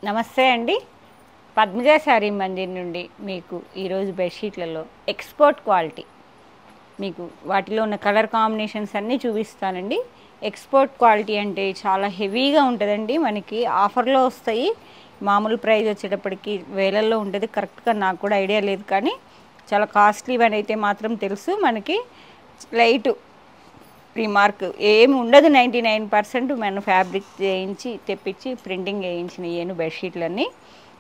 నమస్తే అండి. పద్మజ శారీ మందిర్ నుండి మీకు ఈరోజు బెడ్షీట్లలో ఎక్స్పోర్ట్ క్వాలిటీ మీకు వాటిలో ఉన్న కలర్ కాంబినేషన్స్ అన్నీ చూపిస్తానండి. ఎక్స్పోర్ట్ క్వాలిటీ అంటే చాలా హెవీగా ఉంటుందండి. మనకి ఆఫర్లో వస్తాయి. మామూలు ప్రైస్ వచ్చేటప్పటికి వేలల్లో ఉంటుంది. కరెక్ట్గా నాకు కూడా ఐడియా లేదు, కానీ చాలా కాస్ట్లీ అని అయితే మాత్రం తెలుసు. మనకి లైట్ రిమార్క్ ఏమి ఉండదు. 99% మన ఫ్యాబ్రిక్ చేయించి తెప్పించి ప్రింటింగ్ వేయించిన ఏను బెడ్షీట్లన్నీ.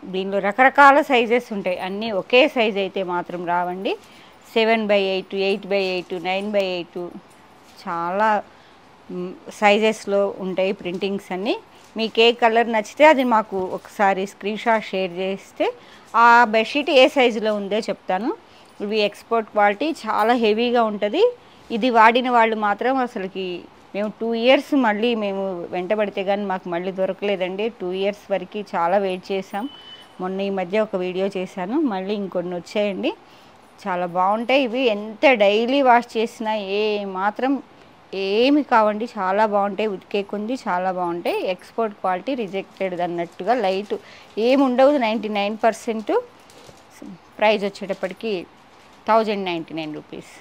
దీనిలో రకరకాల సైజెస్ ఉంటాయి. అన్నీ ఒకే సైజ్ అయితే మాత్రం రావండి. 7/8, 8/8, 9/8 చాలా సైజెస్లో ఉంటాయి ప్రింటింగ్స్ అన్నీ. మీకు ఏ కలర్ నచ్చితే అది మాకు ఒకసారి స్క్రీన్ షాట్ షేర్ చేస్తే ఆ బెడ్షీట్ ఏ సైజులో ఉందో చెప్తాను. ఇవి ఎక్స్పోర్ట్ క్వాలిటీ, చాలా హెవీగా ఉంటుంది. ఇది వాడిన వాళ్ళు మాత్రం అసలుకి మేము 2 ఇయర్స్ మళ్ళీ మేము వెంటబడితే కానీ మాకు మళ్ళీ దొరకలేదండి. 2 ఇయర్స్ వరకు చాలా వెయిట్ చేసాం. మొన్న ఈ మధ్య ఒక వీడియో చేశాను, మళ్ళీ ఇంకొన్ని వచ్చాయండి. చాలా బాగుంటాయి ఇవి. ఎంత డైలీ వాష్ చేసినా ఏ మాత్రం ఏమి కావండి, చాలా బాగుంటాయి. ఉతికే కొంది చాలా బాగుంటాయి. ఎక్స్పోర్ట్ క్వాలిటీ, రిజెక్టెడ్ అన్నట్టుగా లైట్ ఏమి ఉండవు. 99%. ప్రైస్ వచ్చేటప్పటికి 1099 రూపీస్.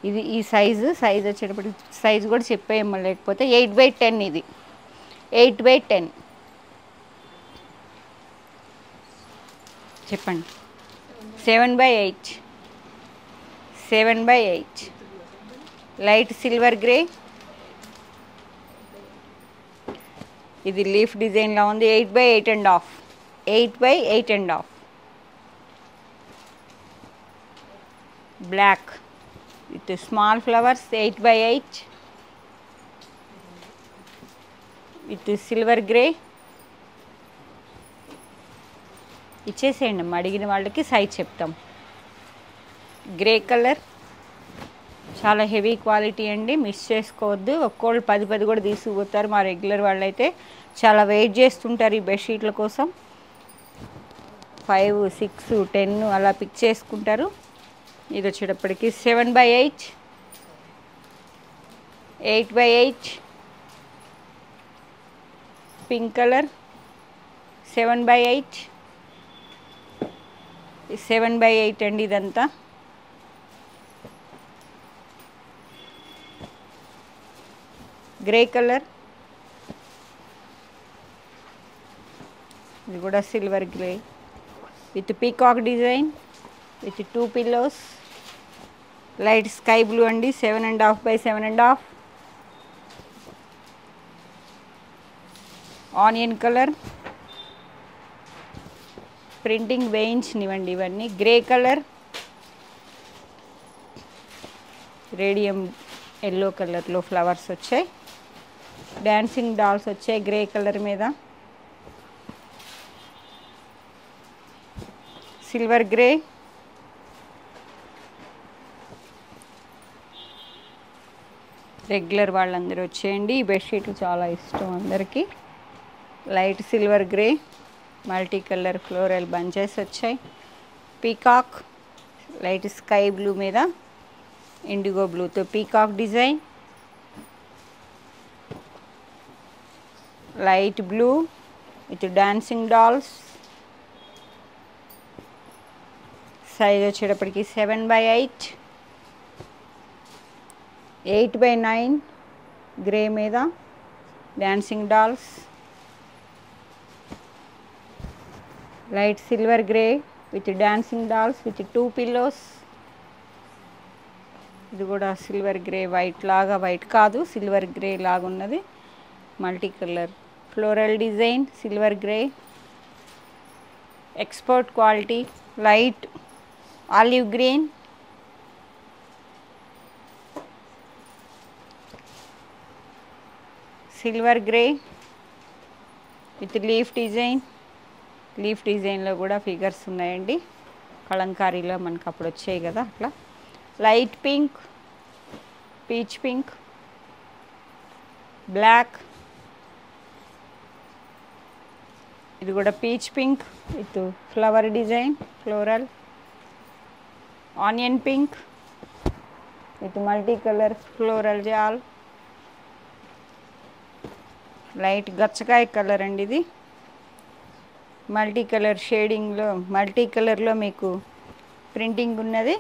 ఇది ఈ సైజు వచ్చేటప్పటికి సైజు కూడా చెప్పేయమ్మా, లేకపోతే 8/10. ఇది 8/10 చెప్పండి. 7/8 లైట్ సిల్వర్ గ్రే. ఇది లీఫ్ డిజైన్లో ఉంది. 8/8.5 8/8.5 black with small flowers. 8/8 with silver grey. ఇచ్చేసేయండి అమ్మ, అడిగిన వాళ్ళకి సైజ్ చెప్తాం. గ్రే కలర్ చాలా హెవీ క్వాలిటీ అండి, మిస్ చేసుకోవద్దు. ఒక్కోళ్ళు 10 కూడా తీసుకుపోతారు. మా రెగ్యులర్ వాళ్ళు అయితే చాలా వెయిట్ చేస్తుంటారు ఈ బెడ్షీట్ల కోసం. 5, 6, 10 అలా పిక్ చేసుకుంటారు. ఇది వచ్చేటప్పటికి 7/8 8/8 పింక్ కలర్. 7/8 7/8 అండి ఇదంతా. Grey colour. ఇది కూడా silver grey with peacock design with 2 pillows. Light sky blue అండి. 7.5/7.5 ఆనియన్ కలర్. ప్రింటింగ్ వేయించినవండి ఇవన్నీ. Grey colour. రేడియం ఎల్లో కలర్లో ఫ్లవర్స్ వచ్చాయి. డాన్సింగ్ డాల్స్ వచ్చాయి గ్రే కలర్ మీద. Silver grey. రెగ్యులర్ వాళ్ళందరూ వచ్చేయండి. ఈ బెడ్షీట్లు చాలా ఇష్టం అందరికీ. Light silver grey, multi colour floral bunches వచ్చాయి. పీకాక్ లైట్ స్కై బ్లూ మీద ఇండిగో బ్లూతో peacock design. Light blue with dancing dolls. Size వచ్చేటప్పటికి 7/8 8/9 గ్రే మీద dancing dolls. Light silver grey with dancing dolls with 2 pillows. ఇది కూడా silver grey, white లాగా, white కాదు silver grey లాగా ఉన్నది. Multi colour floral design. Silver grey export quality. Light olive green. Silver grey with leaf design. Leaf డిజైన్లో కూడా figures ఉన్నాయండి. కలంకారీలో మనకు అప్పుడు వచ్చాయి కదా అట్లా. Light pink, peach pink, black. ఇది కూడా peach pink with flower design floral. Onion pink with multi colour floral జాల్. లైట్ గచ్చకాయ కలర్ అండి ఇది. మల్టీ కలర్ షేడింగ్లో మల్టీ కలర్లో మీకు ప్రింటింగ్ ఉన్నది.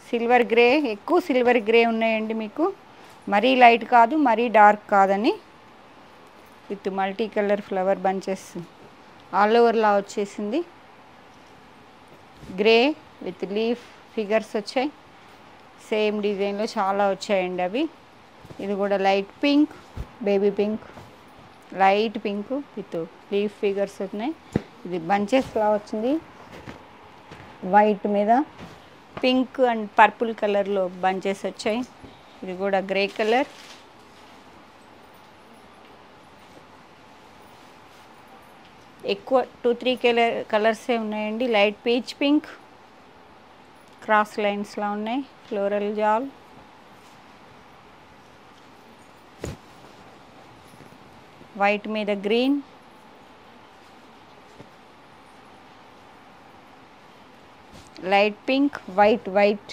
సిల్వర్ గ్రే, ఎక్కువ సిల్వర్ గ్రే ఉన్నాయండి మీకు. మరీ లైట్ కాదు, మరీ డార్క్ కాదని. With multi colour flower bunches all ఓవర్లా వచ్చేసింది. గ్రే విత్ లీఫ్ ఫిగర్స్ వచ్చాయి. సేమ్ డిజైన్లో చాలా వచ్చాయండి అవి. ఇది కూడా light pink, baby pink, light pink with leaf figures ఉన్నాయి. ఇది బంచెస్లా వచ్చింది. వైట్ మీద పింక్ అండ్ పర్పుల్ కలర్లో బంచెస్ వచ్చాయి. ఇది కూడా గ్రే కలర్. ఎక్కువ 2-3 కలర్సే ఉన్నాయండి. లైట్ పీచ్ పింక్, క్రాస్ లైన్స్లా ఉన్నాయి. ఫ్లోరల్ జాల్, వైట్ మీద green, light pink, white,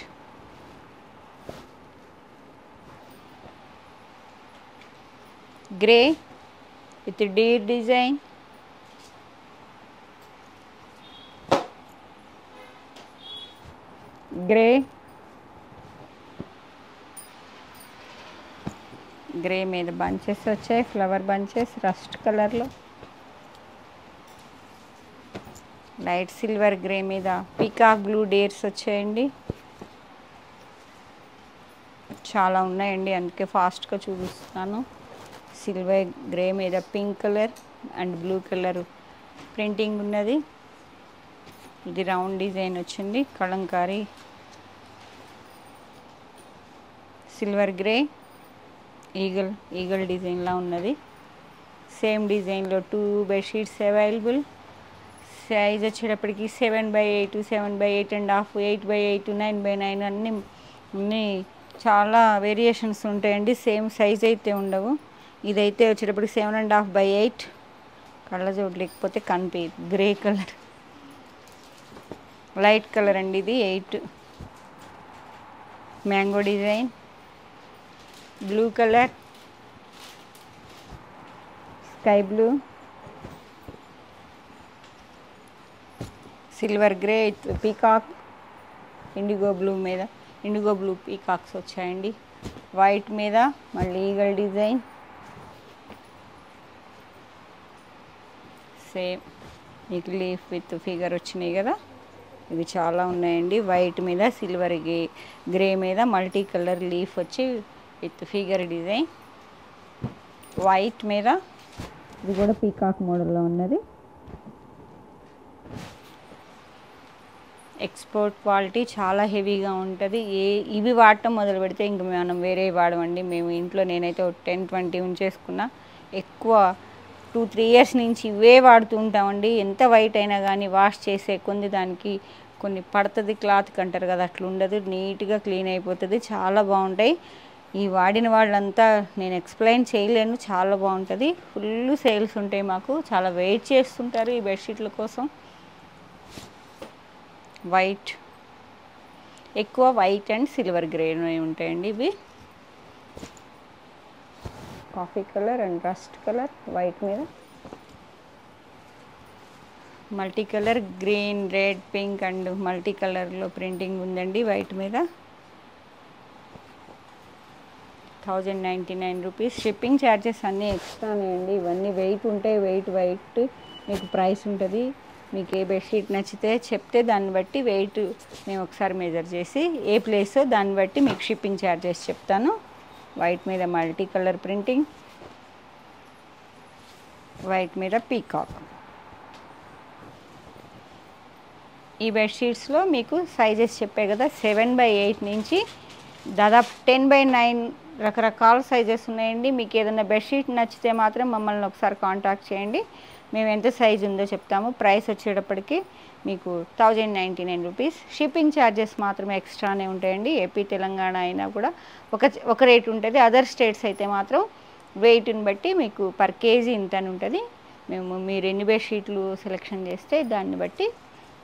grey with Deere design, grey మీద బంచెస్ వచ్చాయి, ఫ్లవర్ బంచెస్ రస్ట్ కలర్లో. లైట్ సిల్వర్ గ్రే మీద పీకాక్ బ్లూ డేర్స్ వచ్చాయండి. చాలా ఉన్నాయండి, అందుకే ఫాస్ట్గా చూపిస్తున్నాను. సిల్వర్ గ్రే మీద pink colour and blue colour printing ఉన్నది. ఇది రౌండ్ డిజైన్ వచ్చింది. కలంకారీ సిల్వర్ గ్రే ఈగల్ డిజైన్లా ఉన్నది. సేమ్ డిజైన్లో 2 బెడ్షీట్స్ అవైలబుల్. సైజ్ వచ్చేటప్పటికి 7/8, 7/8.5, 8/8, 9/9 అన్నీ చాలా వేరియేషన్స్ ఉంటాయండి. సేమ్ సైజ్ అయితే ఉండవు. ఇదైతే వచ్చేటప్పటికి 7.5/8. కళ్ళజోడు లేకపోతే కనిపించదు. గ్రే కలర్, లైట్ కలర్ అండి ఇది. 8 mango design, blue colour, sky blue, silver grey, peacock, IndiGo blue peacocks వచ్చాయండి. వైట్ మీద మళ్ళీ ఈగల్ డిజైన్. సేమ్ మీకు లీఫ్ విత్ ఫిగర్ వచ్చినాయి కదా, ఇవి చాలా ఉన్నాయండి. వైట్ మీద సిల్వర్ గ్రే మీద మల్టీ కలర్ లీఫ్ వచ్చి విత్ ఫిగర్ డిజైన్. వైట్ మీద ఇది కూడా పీకాక్ మోడల్లో ఉన్నది. ఎక్స్పోర్ట్ క్వాలిటీ చాలా హెవీగా ఉంటుంది. ఇవి వాడటం మొదలు పెడితే ఇంక మనం వేరే వాడమండి. మేము ఇంట్లో నేనైతే 10-20 ఉంచేసుకున్నా. ఎక్కువ 2-3 ఇయర్స్ నుంచి ఇవే వాడుతూ ఉంటామండి. ఎంత వైట్ అయినా కానీ వాష్ చేసే దానికి కొన్ని పడుతుంది, క్లాత్కి అంటారు కదా, అట్లా ఉండదు. నీట్గా క్లీన్ అయిపోతుంది. చాలా బాగుంటాయి. ఈ వాడిన వాళ్ళంతా నేను ఎక్స్ప్లెయిన్ చేయలేను. చాలా బాగుంటుంది. ఫుల్ సేల్స్ ఉంటాయి మాకు. చాలా వెయిట్ చేస్తుంటారు ఈ బెడ్షీట్ల కోసం. వైట్, ఎక్కువ వైట్ అండ్ సిల్వర్ గ్రే ఉంటాయండి ఇవి. Coffee colour and rust colour white మీద multi colour green, red, pink and multi కలర్లో ప్రింటింగ్ ఉందండి వైట్ మీద. 1099 రూపీస్. షిప్పింగ్ ఛార్జెస్ అన్నీ ఎక్స్ట్రానే అండి. ఇవన్నీ వెయిట్ ఉంటాయి. వైట్ మీకు ప్రైస్ ఉంటుంది. మీకు ఏ బెడ్షీట్ నచ్చితే చెప్తే దాన్ని బట్టి వెయిట్ మేము ఒకసారి మెజర్ చేసి ఏ ప్లేసో దాన్ని బట్టి మీకు షిప్పింగ్ ఛార్జెస్ చెప్తాను. వైట్ మీద మల్టీ కలర్ ప్రింటింగ్, వైట్ మీద పీకాక్. ఈ బెడ్షీట్స్లో మీకు సైజెస్ చెప్పే కదా, 7/8 నుంచి దాదాపు 10/9 రకరకాల సైజెస్ ఉన్నాయండి. మీకు ఏదైనా బెడ్షీట్ నచ్చితే మాత్రం మమ్మల్ని ఒకసారి కాంటాక్ట్ చేయండి. మేము ఎంత సైజు ఉందో చెప్తాము. ప్రైస్ వచ్చేటప్పటికి మీకు 1099 రూపీస్. షిప్పింగ్ ఛార్జెస్ మాత్రమే ఎక్స్ట్రానే ఉంటాయండి. ఏపీ, తెలంగాణ అయినా కూడా ఒక రేట్ ఉంటుంది. అదర్ స్టేట్స్ అయితే మాత్రం వెయిట్ని బట్టి మీకు పర్ కేజీ ఇంత అని ఉంటుంది. మీరు ఎన్ని బెడ్షీట్లు సెలెక్షన్ చేస్తే దాన్ని బట్టి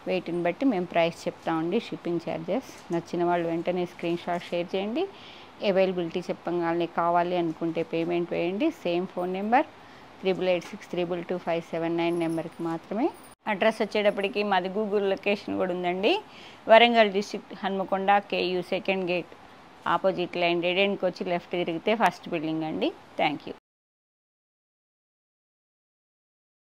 వెయిట్ని బట్టి మేము ప్రైస్ చెప్తామండి. షిప్పింగ్ ఛార్జెస్ నచ్చిన వాళ్ళు వెంటనే స్క్రీన్షాట్ షేర్ చేయండి. అవైలబిలిటీ చెప్పగానే కావాలి అనుకుంటే పేమెంట్ వేయండి. సేమ్ ఫోన్ నెంబర్ 8886222579 నెంబర్కి మాత్రమే అడ్రస్ వచ్చేటప్పటికి మాది గూగుల్ లొకేషన్ కూడా ఉందండి. Warangal district Hanamkonda KU second gate opposite line dead ఎండ్కి వచ్చి లెఫ్ట్ తిరిగితే ఫస్ట్ బిల్డింగ్ అండి. Thank you.